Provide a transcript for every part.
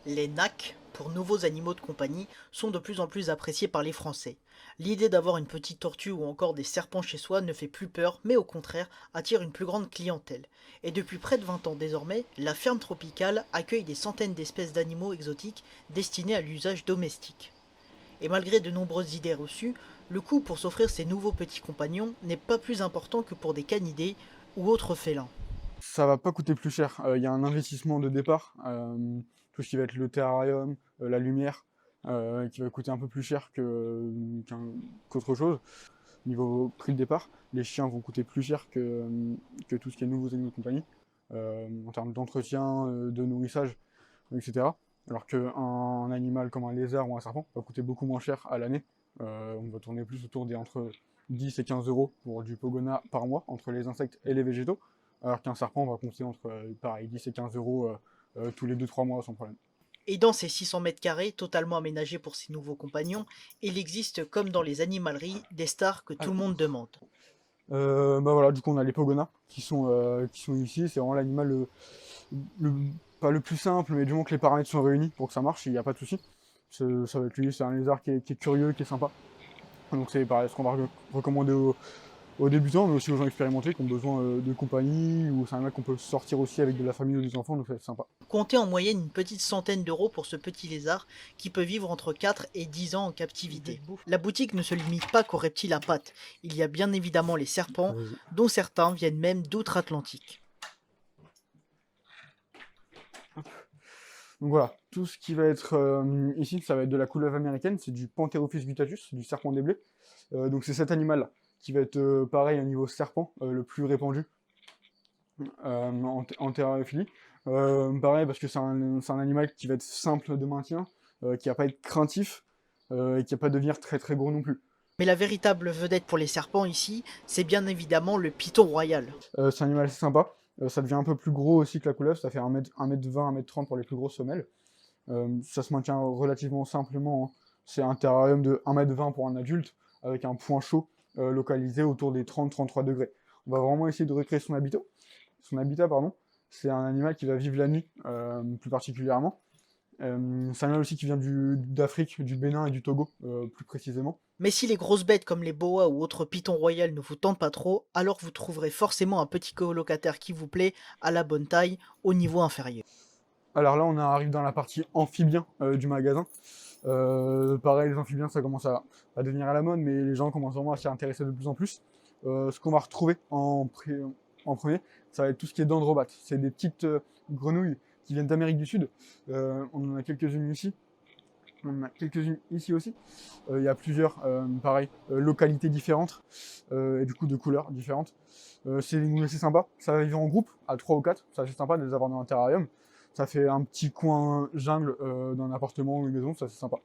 Les NAC, pour nouveaux animaux de compagnie, sont de plus en plus appréciés par les Français. L'idée d'avoir une petite tortue ou encore des serpents chez soi ne fait plus peur, mais au contraire attire une plus grande clientèle. Et depuis près de 20 ans désormais, la ferme tropicale accueille des centaines d'espèces d'animaux exotiques destinés à l'usage domestique. Et malgré de nombreuses idées reçues, le coût pour s'offrir ces nouveaux petits compagnons n'est pas plus important que pour des canidés ou autres félins. Ça va pas coûter plus cher. Il y a un investissement de départ, tout ce qui va être le terrarium, la lumière, qui va coûter un peu plus cher qu'autre chose. Niveau prix de départ, les chiens vont coûter plus cher que tout ce qui est nouveaux animaux de compagnie, en termes d'entretien, de nourrissage, etc. Alors qu'un animal comme un lézard ou un serpent va coûter beaucoup moins cher à l'année. On va tourner plus autour des entre 10 et 15 euros pour du pogona par mois, entre les insectes et les végétaux, alors qu'un serpent va compter entre pareil, 10 et 15 euros tous les 2-3 mois sans problème. Et dans ces 600 mètres carrés, totalement aménagés pour ses nouveaux compagnons, il existe, comme dans les animaleries, des stars que tout le monde demande. Bah voilà, du coup on a les pogonas qui sont ici, c'est vraiment l'animal le- pas le plus simple, mais du moment que les paramètres sont réunis pour que ça marche, il n'y a pas de souci. Ça va être lui, c'est un lézard qui est curieux, qui est sympa. Donc c'est pareil, ce qu'on va recommander aux débutants, mais aussi aux gens expérimentés qui ont besoin de compagnie, ou c'est un mec qu'on peut sortir aussi avec de la famille ou des enfants, donc c'est sympa. Comptez en moyenne une petite centaine d'euros pour ce petit lézard qui peut vivre entre 4 et 10 ans en captivité. La boutique ne se limite pas qu'aux reptiles à pattes, il y a bien évidemment les serpents, Vas-y. dont certains viennent même d'outre-Atlantique. Donc voilà, tout ce qui va être ici, ça va être de la couleuvre américaine, c'est du Pantherophis guttatus, du serpent des blés. Donc c'est cet animal qui va être pareil au niveau serpent, le plus répandu en terrariophilie. Pareil parce que c'est un animal qui va être simple de maintien, qui va pas être craintif, et qui va pas devenir très très gros non plus. Mais la véritable vedette pour les serpents ici, c'est bien évidemment le python royal. C'est un animal assez sympa. Ça devient un peu plus gros aussi que la couleuvre, ça fait 1m20, 1m30 pour les plus grosses femelles. Ça se maintient relativement simplement, hein. C'est un terrarium de 1m20 pour un adulte, avec un point chaud localisé autour des 30-33 degrés. On va vraiment essayer de recréer son habitat, pardon. C'est un animal qui va vivre la nuit, plus particulièrement. C'est un animal aussi qui vient d'Afrique, du Bénin et du Togo, plus précisément. Mais si les grosses bêtes comme les boas ou autres pythons royales ne vous tentent pas trop, alors vous trouverez forcément un petit colocataire qui vous plaît, à la bonne taille, au niveau inférieur. Alors là, on arrive dans la partie amphibien du magasin. Pareil, les amphibiens, ça commence à devenir à la mode, mais les gens commencent vraiment à s'y intéresser de plus en plus. Ce qu'on va retrouver en premier, ça va être tout ce qui est dendrobates. C'est des petites grenouilles qui viennent d'Amérique du Sud. On en a quelques-unes ici. On en a quelques-unes ici aussi. Il y a plusieurs, pareil, localités différentes, et du coup de couleurs différentes. C'est assez sympa. Ça va vivre en groupe, à 3 ou 4. C'est assez sympa de les avoir dans un terrarium. Ça fait un petit coin jungle dans un appartement ou une maison, ça c'est sympa.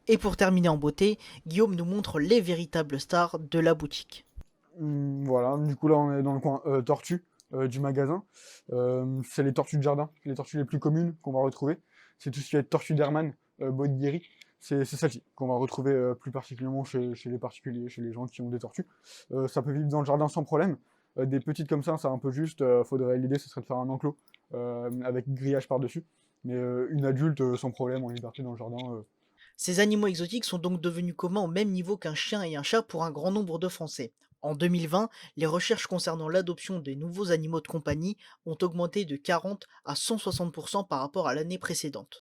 Et pour terminer en beauté, Guillaume nous montre les véritables stars de la boutique. Voilà, du coup là on est dans le coin tortue du magasin. C'est les tortues de jardin, les tortues les plus communes qu'on va retrouver. C'est tout ce qui va être tortue d'Hermann, Boîte-Guéry. C'est celle-ci qu'on va retrouver plus particulièrement chez les particuliers, chez les gens qui ont des tortues. Ça peut vivre dans le jardin sans problème. Des petites comme ça, c'est un peu juste. L'idée, ce serait de faire un enclos avec grillage par-dessus. Mais une adulte sans problème en liberté dans le jardin. Ces animaux exotiques sont donc devenus communs au même niveau qu'un chien et un chat pour un grand nombre de Français. En 2020, les recherches concernant l'adoption des nouveaux animaux de compagnie ont augmenté de 40 à 160% par rapport à l'année précédente.